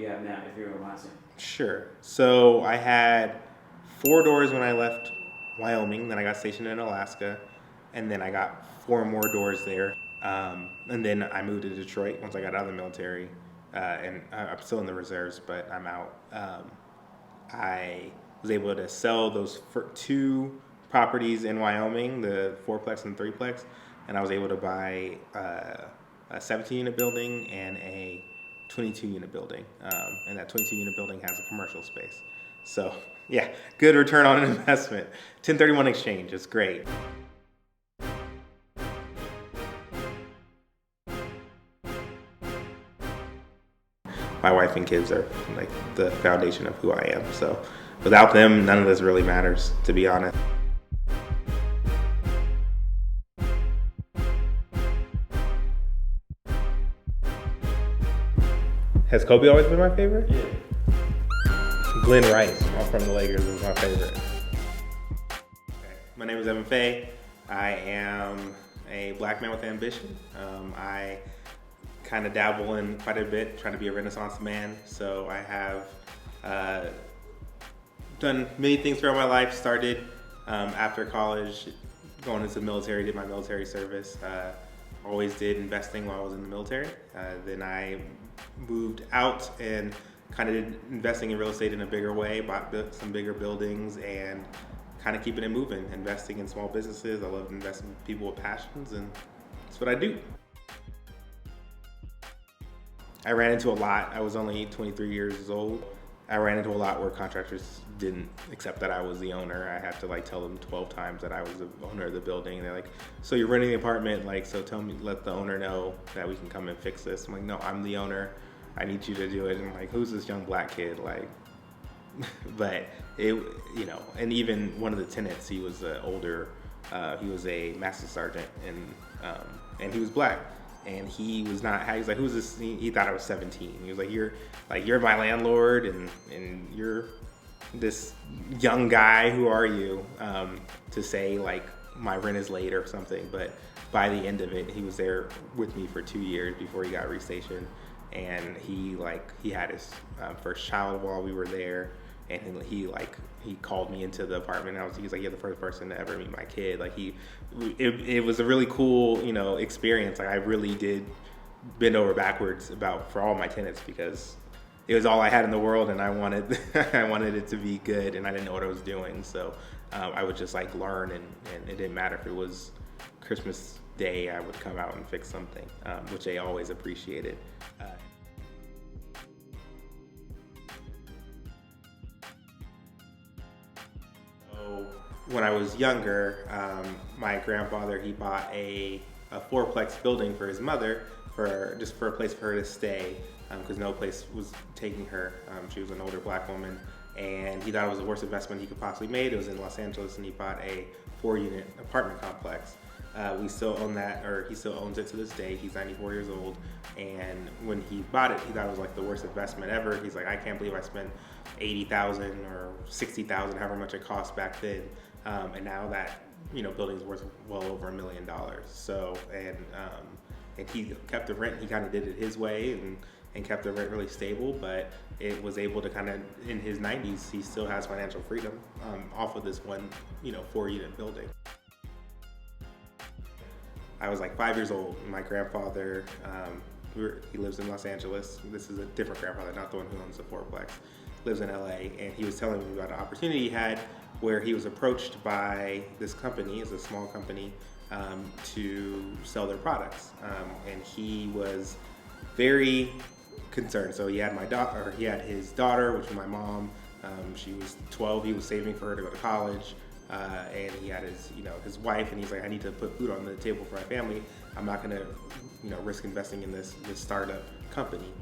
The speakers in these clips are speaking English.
have now, if you're Alaska? Sure. So I had 4 doors when I left Wyoming. Then I got stationed in Alaska, and then I got 4 more doors there. And then I moved to Detroit once I got out of the military, and I'm still in the reserves, but I'm out. I was able to sell those 2 properties in Wyoming, the fourplex and threeplex, and I was able to buy a 17-unit building and a 22-unit building, and that 22-unit building has a commercial space. So yeah, good return on investment. 1031 exchange is great. My wife and kids are like the foundation of who I am. So without them, none of this really matters, to be honest. Has Kobe always been my favorite? Yeah. Glenn Rice, from the Lakers, is my favorite. Okay. My name is Evan Faye. I am a black man with ambition. I kind of dabble in quite a bit, trying to be a Renaissance man. So I have done many things throughout my life. Started after college, going into the military, did my military service. Always did investing while I was in the military. Then I moved out and kind of did investing in real estate in a bigger way, bought some bigger buildings and kind of keeping it moving, investing in small businesses. I love investing in people with passions, and that's what I do. I ran into a lot. I was only 23 years old. I ran into a lot where contractors didn't accept that I was the owner. I had to tell them 12 times that I was the owner of the building. And they're like, so you're renting the apartment, so let the owner know that we can come and fix this. I'm like, no, I'm the owner. I need you to do it. And I'm like, who's this young black kid? But it, and even one of the tenants, he was older. He was a master sergeant, and he was black. And he was not. He was like, "Who's this?" He thought I was 17. He was like, "You're my landlord, and you're this young guy. Who are you?" To say my rent is late or something. But by the end of it, he was there with me for 2 years before he got restationed, and he had his first child while we were there. And he called me into the apartment. And he's like, you're the first person to ever meet my kid. It was a really cool, experience. I really did bend over backwards for all my tenants, because it was all I had in the world, and I wanted it to be good, and I didn't know what I was doing. So I would just learn, and it didn't matter if it was Christmas Day. I would come out and fix something, which they always appreciated. When I was younger, my grandfather, he bought a fourplex building for his mother, for a place for her to stay, because no place was taking her. She was an older black woman, and he thought it was the worst investment he could possibly make. It was in Los Angeles, and he bought a 4-unit apartment complex. We still own that, or he still owns it to this day. He's 94 years old, and when he bought it, he thought it was the worst investment ever. He's like, I can't believe I spent $80,000 or $60,000, however much it cost back then. And now that building's worth well over $1 million. So and he kept the rent. He kind of did it his way and kept the rent really stable. But it was able to kind of, in his 90s, he still has financial freedom off of this one 4-unit building. I was 5 years old. My grandfather, he lives in Los Angeles. This is a different grandfather, not the one who owns the fourplex. Lives in LA, and he was telling me about an opportunity he had where he was approached by this company, it's a small company, to sell their products. And he was very concerned. So he had his daughter, which was my mom. She was 12. He was saving for her to go to college. And he had his wife, and he's like, I need to put food on the table for my family. I'm not gonna, risk investing in this startup company.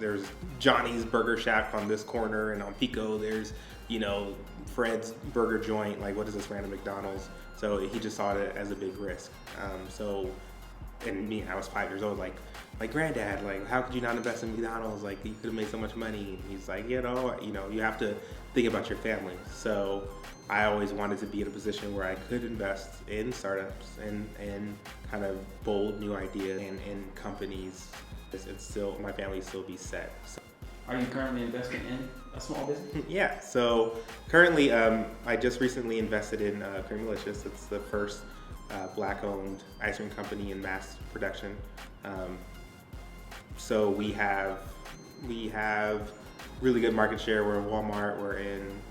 There's Johnny's Burger Shack on this corner, and on Pico there's, Fred's Burger Joint. What is this random McDonald's? So he just saw it as a big risk. And I was 5 years old, granddad, how could you not invest in McDonald's? You could have made so much money. And he's like, you have to think about your family. So I always wanted to be in a position where I could invest in startups and kind of bold new ideas and companies. It's still, my family still be set. So, are you currently investing in a small business? yeah, so currently I just recently invested in Creamalicious. It's the first Black-owned ice cream company in mass production. So we have really good market share. We're in Walmart.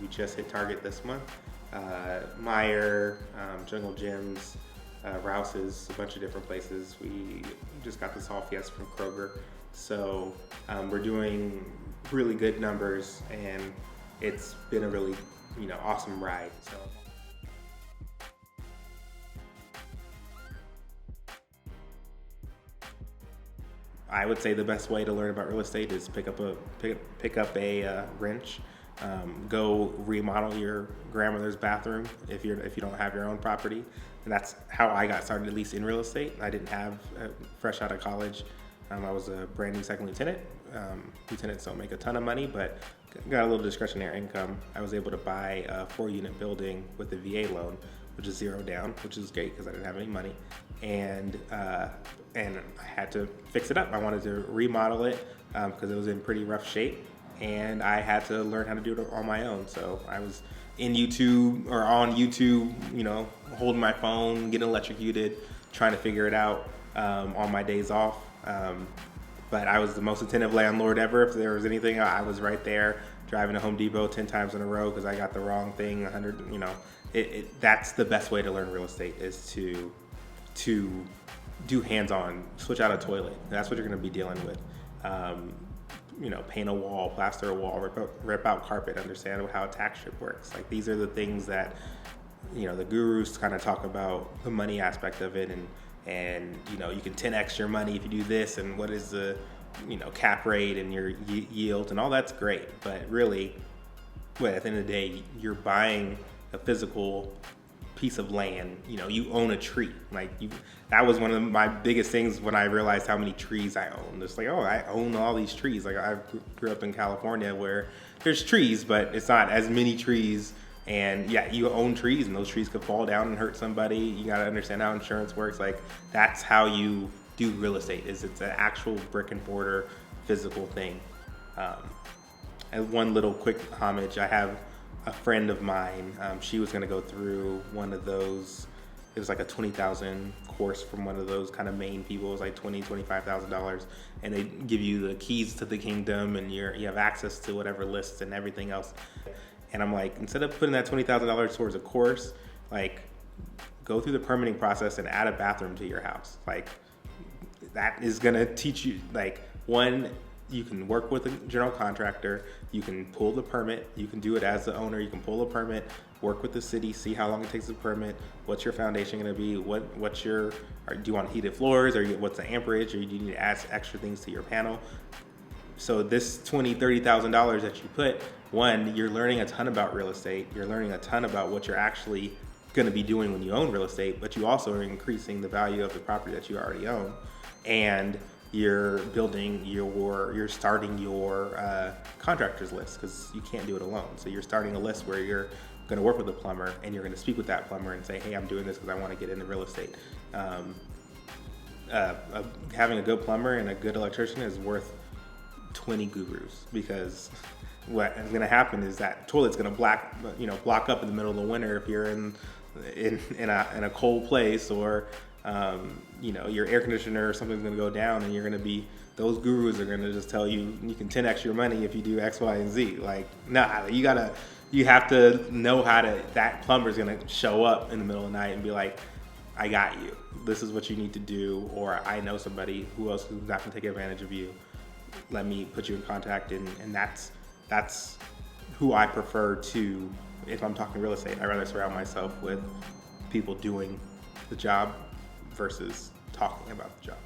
We just hit Target this month. Meijer, Jungle Gyms, Rouse's, a bunch of different places. We just got this Hall Fiesta from Kroger. So we're doing really good numbers, and it's been a really awesome ride. So. I would say the best way to learn about real estate is pick up a wrench, go remodel your grandmother's bathroom if you don't have your own property, and that's how I got started, at least in real estate. I didn't have fresh out of college. I was a brand new second lieutenant. Lieutenants don't make a ton of money, but got a little discretionary income. I was able to buy a 4-unit building with a VA loan, which is zero down, which is great because I didn't have any money, and I had to fix it up. I wanted to remodel it because it was in pretty rough shape, and I had to learn how to do it on my own. So I was on YouTube, holding my phone, getting electrocuted, trying to figure it out on my days off. But I was the most attentive landlord ever. If there was anything, I was right there, driving to Home Depot 10 times in a row because I got the wrong thing. 100, that's the best way to learn real estate, is to do hands-on, switch out a toilet. That's what you're going to be dealing with. Paint a wall, plaster a wall, rip out carpet, understand how a tax strip works. Like, these are the things that the gurus kind of talk about, the money aspect of it, and you can 10x your money if you do this, and what is the cap rate and your yield, and all that's great. But really, at the end of the day, you're buying a physical piece of land. You own a tree. That was one of my biggest things when I realized how many trees I own. It's like, oh, I own all these trees. Like, I grew up in California where there's trees, but it's not as many trees. And yeah, you own trees, and those trees could fall down and hurt somebody. You got to understand how insurance works. Like, that's how you do real estate. It's an actual brick and mortar physical thing. And one little quick homage, I have a friend of mine. She was going to go through one of those. It was like a $20,000 course from one of those kind of main people. It was like $25,000, and they give you the keys to the kingdom, and you have access to whatever lists and everything else. And I'm like, instead of putting that $20,000 towards a course, go through the permitting process and add a bathroom to your house. That is gonna teach you, one, you can work with a general contractor, you can pull the permit, you can do it as the owner, you can pull a permit, work with the city, see how long it takes to permit, what's your foundation gonna be, do you want heated floors, or what's the amperage, or do you need to add extra things to your panel? So this $20,000-$30,000 that you put, one, you're learning a ton about real estate, you're learning a ton about what you're actually gonna be doing when you own real estate, but you also are increasing the value of the property that you already own, and you're starting your contractors list, because you can't do it alone. So you're starting a list where you're going to work with a plumber, and you're going to speak with that plumber and say, hey, I'm doing this because I want to get into real estate. Having a good plumber and a good electrician is worth 20 gurus, because what is going to happen is that toilet's going to block up in the middle of the winter if you're in a cold place, or your air conditioner or something's going to go down, and those gurus are going to just tell you can 10x your money if you do X, Y, and Z. You have to know that plumber's going to show up in the middle of the night and be like, I got you. This is what you need to do, or I know somebody who's not going to take advantage of you. Let me put you in contact, and that's who I prefer to, if I'm talking real estate. I'd rather surround myself with people doing the job versus talking about the job.